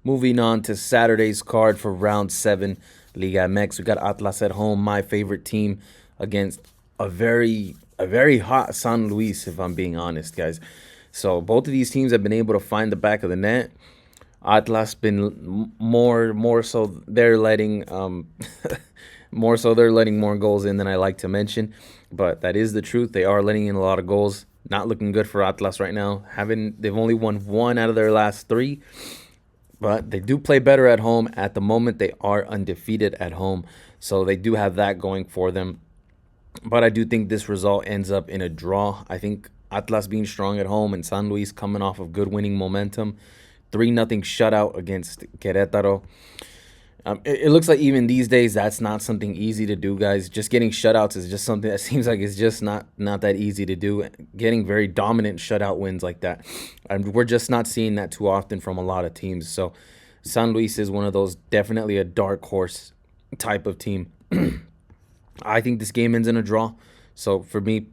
Moving on to Saturday's card for round 7, Liga MX. We got Atlas at home, my favorite team, against a very hot San Luis, if I'm being honest, guys. So both of these teams have been able to find the back of the net. Atlas been more so they're letting more so they're letting more goals in than I like to mention, but that is the truth. They are letting in a lot of goals. Not looking good for Atlas right now. They've only won 1 out of their last 3, but they do play better at home. At the moment, they are undefeated at home, so they do have that going for them. But I do think this result ends up in a draw. I think Atlas being strong at home and San Luis coming off of good winning momentum. 3-0 shutout against Querétaro. It looks like even these days that's not something easy to do, guys. Just getting shutouts is just something that seems like it's just not that easy to do. Getting very dominant shutout wins like that, and we're just not seeing that too often from a lot of teams. So San Luis is one of those, definitely a dark horse type of team. I think this game ends in a draw. So for me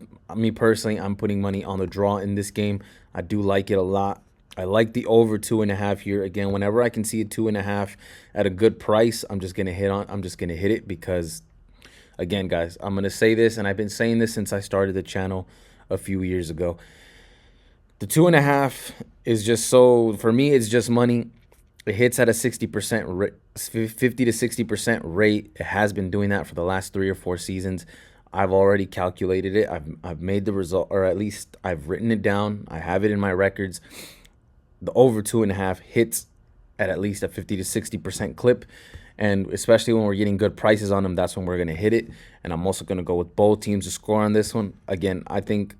personally, I'm putting money on the draw in this game. I do like it a lot. I like the over 2.5 here. Again, whenever I can see a 2.5 at a good price, I'm just gonna hit it because, again, guys, I'm gonna say this, and I've been saying this since I started the channel a few years ago. The 2.5 is just, so for me, it's just money. It hits at a 60%, 50 to 60% rate. It has been doing that for the last 3 or 4 seasons. I've already calculated it. I've made the result, or at least I've written it down. I have it in my records. The over 2.5 hits at least a 50 to 60% clip. And especially when we're getting good prices on them, that's when we're going to hit it. And I'm also going to go with both teams to score on this one. Again, I think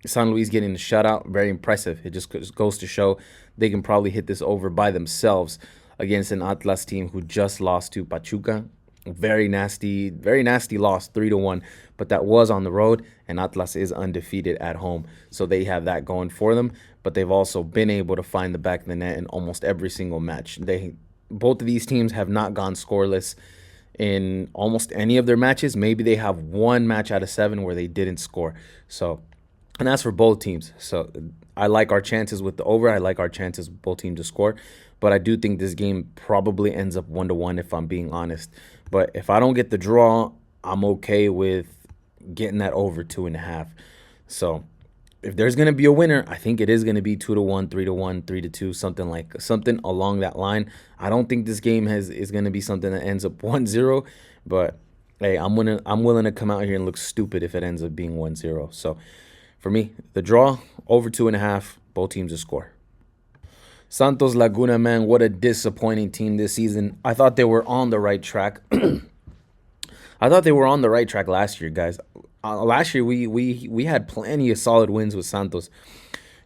San Luis getting the shutout, very impressive. It just goes to show they can probably hit this over by themselves against an Atlas team who just lost to Pachuca. Very nasty loss, 3-1. But that was on the road, and Atlas is undefeated at home. So they have that going for them. But they've also been able to find the back of the net in almost every single match. Both of these teams have not gone scoreless in almost any of their matches. Maybe they have 1 match out of 7 where they didn't score. So, and that's for both teams. So I like our chances with the over. I like our chances with both teams to score. But I do think this game probably ends up 1-1 if I'm being honest. But if I don't get the draw, I'm okay with getting that over 2.5. So if there's gonna be a winner, I think it is gonna be 2-1, 3-1, 3-2, something along that line. I don't think this game is gonna be something that ends up 1-0, but hey, I'm willing to come out here and look stupid if it ends up being 1-0. So for me, the draw, over 2.5, both teams to score. Santos Laguna, man, what a disappointing team this season. I thought they were on the right track. I thought they were on the right track last year, guys. Last year, we had plenty of solid wins with Santos.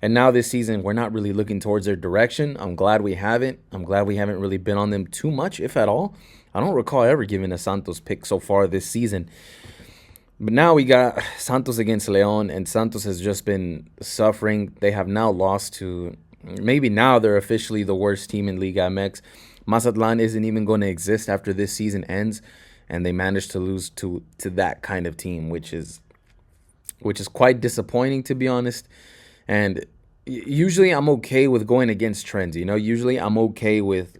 And now this season, we're not really looking towards their direction. I'm glad we haven't. I'm glad we haven't really been on them too much, if at all. I don't recall ever giving a Santos pick so far this season. But now we got Santos against Leon, and Santos has just been suffering. They have now lost to... Maybe now they're officially the worst team in Liga MX. Mazatlan isn't even going to exist after this season ends, and they managed to lose to that kind of team, which is quite disappointing, to be honest. And usually I'm okay with going against trends, you know. Usually I'm okay with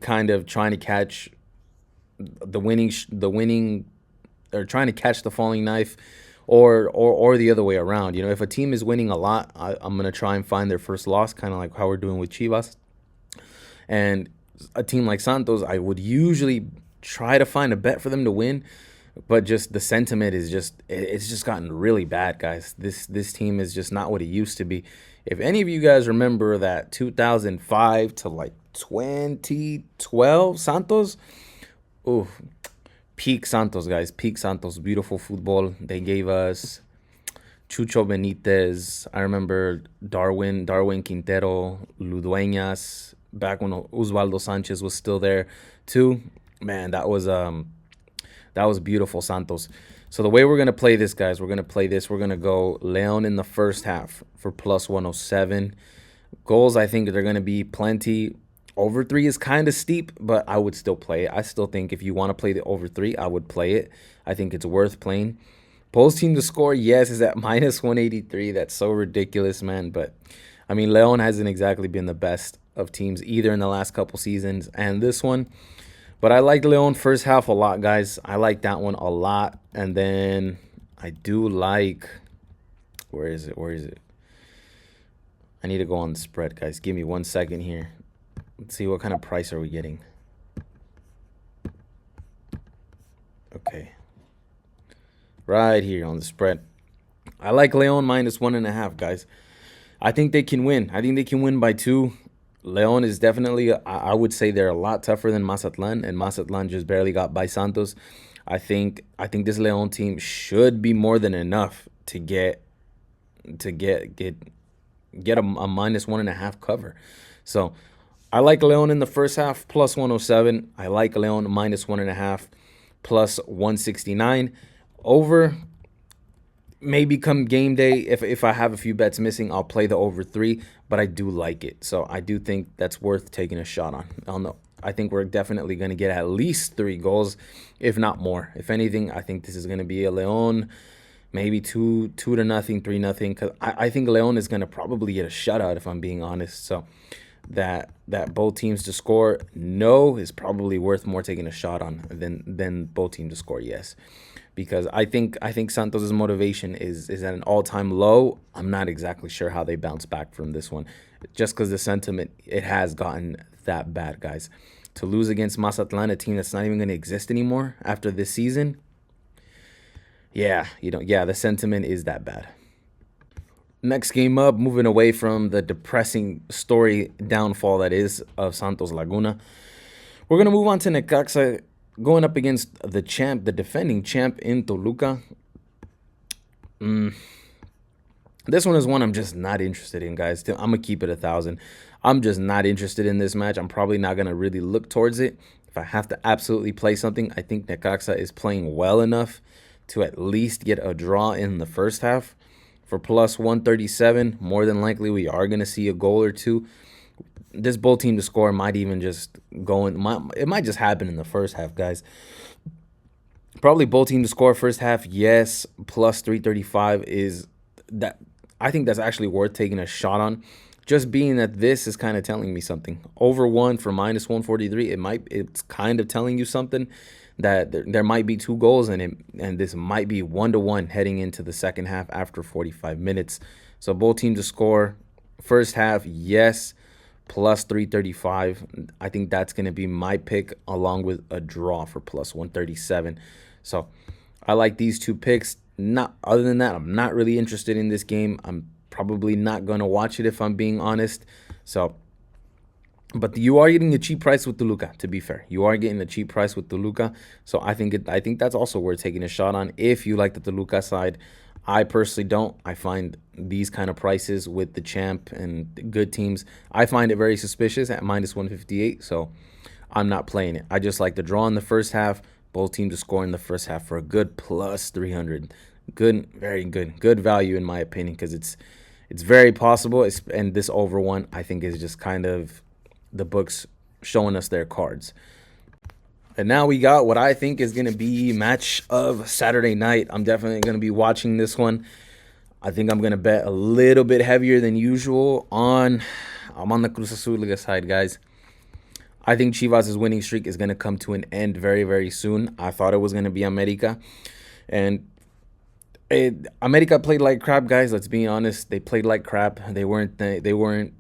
kind of trying to catch the winning or trying to catch the falling knife, or the other way around. You know, if a team is winning a lot, I'm going to try and find their first loss, kind of like how we're doing with Chivas. And a team like Santos, I would usually try to find a bet for them to win, but just the sentiment is it's just gotten really bad, guys. This team is just not what it used to be. If any of you guys remember that 2005 to like 2012 Santos, ooh, peak Santos, guys. Peak Santos. Beautiful football. They gave us Chucho Benitez. I remember Darwin Quintero, Ludueñas, back when Osvaldo Sanchez was still there too. Man, that was beautiful Santos. So the way we're gonna play this, guys, we're gonna go Leon in the first half for plus 107. Goals, I think they're gonna be plenty. Over 3 is kind of steep, but I would still play it. I still think if you want to play the over 3, I would play it. I think it's worth playing. Post team to score, yes, is at minus 183. That's so ridiculous, man. But, I mean, Leon hasn't exactly been the best of teams, either in the last couple seasons and this one. But I like Leon first half a lot, guys. I like that one a lot. And then I do like, where is it? Where is it? I need to go on the spread, guys. Give me 1 second here. Let's see what kind of price are we getting. Okay. Right here on the spread. I like Leon -1.5, guys. I think they can win. I think they can win by 2. Leon is definitely, I would say they're a lot tougher than Mazatlan, and Mazatlan just barely got by Santos. I think this Leon team should be more than enough to get a -1.5 cover. So I like Leon in the first half +107. I like Leon -1.5 +169. Over, maybe come game day, if I have a few bets missing, I'll play the over 3, but I do like it. So I do think that's worth taking a shot on. I think we're definitely going to get at least 3 goals, if not more. If anything, I think this is going to be a Leon, maybe 2-0, 3-0, because I think Leon is going to probably get a shutout, if I'm being honest. So that both teams to score no is probably worth more taking a shot on than both teams to score yes, because I think Santos's motivation is at an all-time low. I'm not exactly sure how they bounce back from this one, just because the sentiment, it has gotten that bad, guys. To lose against Mazatlan, a team that's not even going to exist anymore after this season, yeah, the sentiment is that bad. Next game up, moving away from the depressing story downfall that is of Santos Laguna, we're going to move on to Necaxa going up against the defending champ in Toluca. This one is one I'm just not interested in, guys. I'm going to keep it 1,000. I'm just not interested in this match. I'm probably not going to really look towards it. If I have to absolutely play something, I think Necaxa is playing well enough to at least get a draw in the first half. For +137, more than likely we are going to see a goal or two. This both team to score might even just it might just happen in the first half, guys. Probably both team to score first half, yes. +335 is that. I think that's actually worth taking a shot on, just being that this is kind of telling me something. Over 1 for -143, it's kind of telling you something, that there might be 2 goals in it, and this might be 1-1 heading into the second half after 45 minutes. So both teams to score first half, yes, +335. I think that's going to be my pick, along with a draw for +137. So I like these 2 picks. Other than that, I'm not really interested in this game. I'm probably not going to watch it, if I'm being honest. So, but you are getting a cheap price with Toluca, to be fair. You are getting a cheap price with Toluca. So I think that's also worth taking a shot on if you like the Toluca side. I personally don't. I find these kind of prices with the champ and good teams, I find it very suspicious at -158. So I'm not playing it. I just like the draw in the first half. Both teams to score in the first half for a good +300. Good, very good value in my opinion, because it's very possible. And this over 1, I think, is just kind of the books showing us their cards. And now we got what I think is going to be match of Saturday night. I'm definitely going to be watching this one. I think I'm going to bet a little bit heavier than usual I'm on the Cruz Azul Liga side, guys. I think Chivas' winning streak is going to come to an end very, very soon. I thought it was going to be America. And America played like crap, guys. Let's be honest. They played like crap. They weren't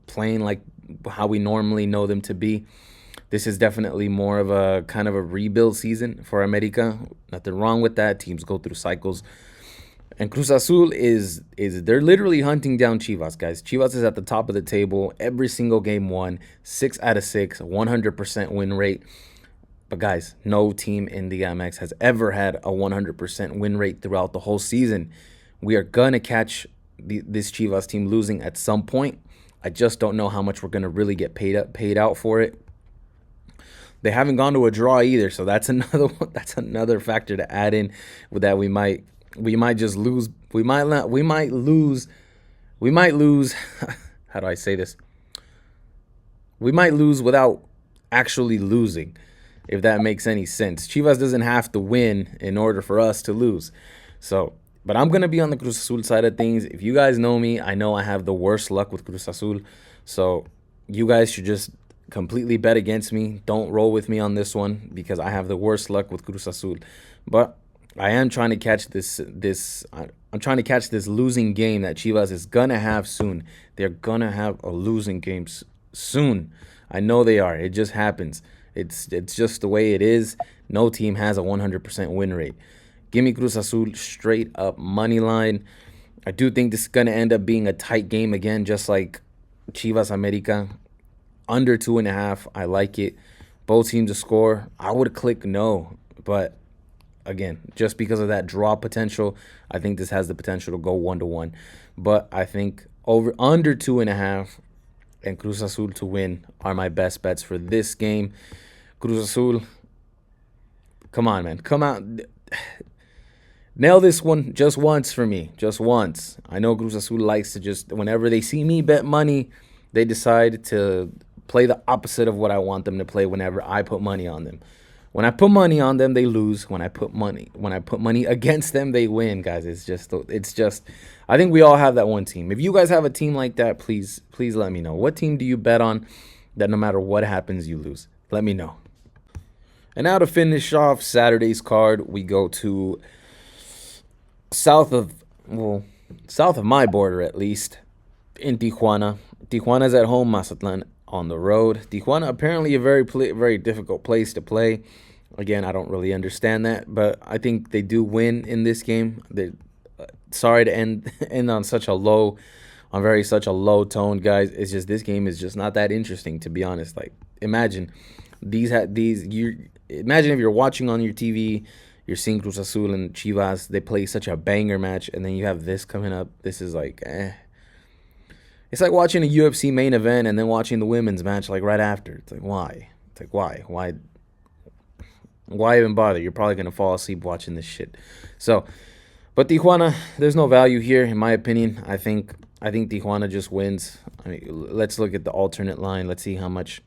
playing like how we normally know them to be. This is definitely more of a kind of a rebuild season for America. Nothing wrong with that. Teams go through cycles. And Cruz Azul they're literally hunting down Chivas, guys. Chivas is at the top of the table. Every single game won. 6 out of 6, 100% win rate. But guys, no team in the MX has ever had a 100% win rate throughout the whole season. We are going to catch this Chivas team losing at some point. I just don't know how much we're going to really get paid out for it. They haven't gone to a draw either, so that's another one. That's another factor to add in, with that we might just lose. We might lose. How do I say this? We might lose without actually losing, if that makes any sense. Chivas doesn't have to win in order for us to lose. So, but I'm going to be on the Cruz Azul side of things. If you guys know me, I know I have the worst luck with Cruz Azul. So you guys should just completely bet against me. Don't roll with me on this one because I have the worst luck with Cruz Azul. But I am trying to catch I'm trying to catch this losing game that Chivas is gonna have soon. They're gonna have a losing game soon. I know they are. It just happens. It's just the way it is. No team has a 100% win rate. Give me Cruz Azul straight up money line. I do think this is gonna end up being a tight game again, just like Chivas America. Under 2.5. I like it. Both teams to score. I would click no, but again, just because of that draw potential, I think this has the potential to go 1-1. But I think under 2.5 and Cruz Azul to win are my best bets for this game. Cruz Azul, come on, man, come out. Nail this one just once for me, just once. I know Cruz Azul likes to just, whenever they see me bet money, they decide to play the opposite of what I want them to play whenever I put money on them. When I put money on them, they lose. When I put money against them, they win, guys. It's just I think we all have that one team. If you guys have a team like that, please let me know. What team do you bet on that no matter what happens, you lose? Let me know. And now to finish off Saturday's card, we go to south of my border at least, in Tijuana. Tijuana's at home, Mazatlan on the road. Tijuana apparently a very difficult place to play. Again, I don't really understand that, but I think they do win in this game. Sorry to end on such a low tone, guys. It's just this game is just not that interesting, to be honest. Like, imagine imagine if you're watching on your TV, you're seeing Cruz Azul and Chivas, they play such a banger match, and then you have this coming up. This is like, It's like watching a UFC main event and then watching the women's match like right after. It's like, why? It's like, why? Why even bother? You're probably going to fall asleep watching this shit. So, but Tijuana, there's no value here, in my opinion. I think Tijuana just wins. I mean, let's look at the alternate line. Let's see how much.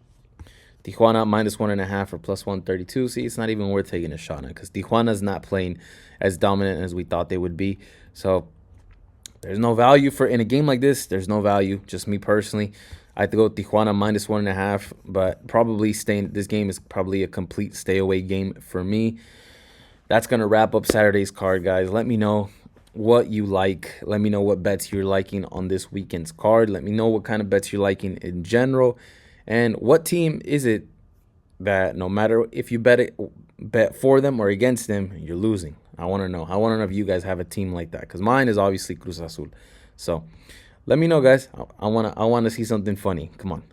Tijuana -1.5 or +132. See, it's not even worth taking a shot on because Tijuana's not playing as dominant as we thought they would be. So, there's no value in a game like this. There's no value. Just me personally, I have to go with Tijuana -1.5, but probably this game is probably a complete stay away game for me. That's gonna wrap up Saturday's card, guys. Let me know what you like. Let me know what bets you're liking on this weekend's card. Let me know what kind of bets you're liking in general, and what team is it that no matter if you bet for them or against them, you're losing. I want to know. I want to know if you guys have a team like that, because mine is obviously Cruz Azul. So let me know, guys. I want to see something funny. Come on.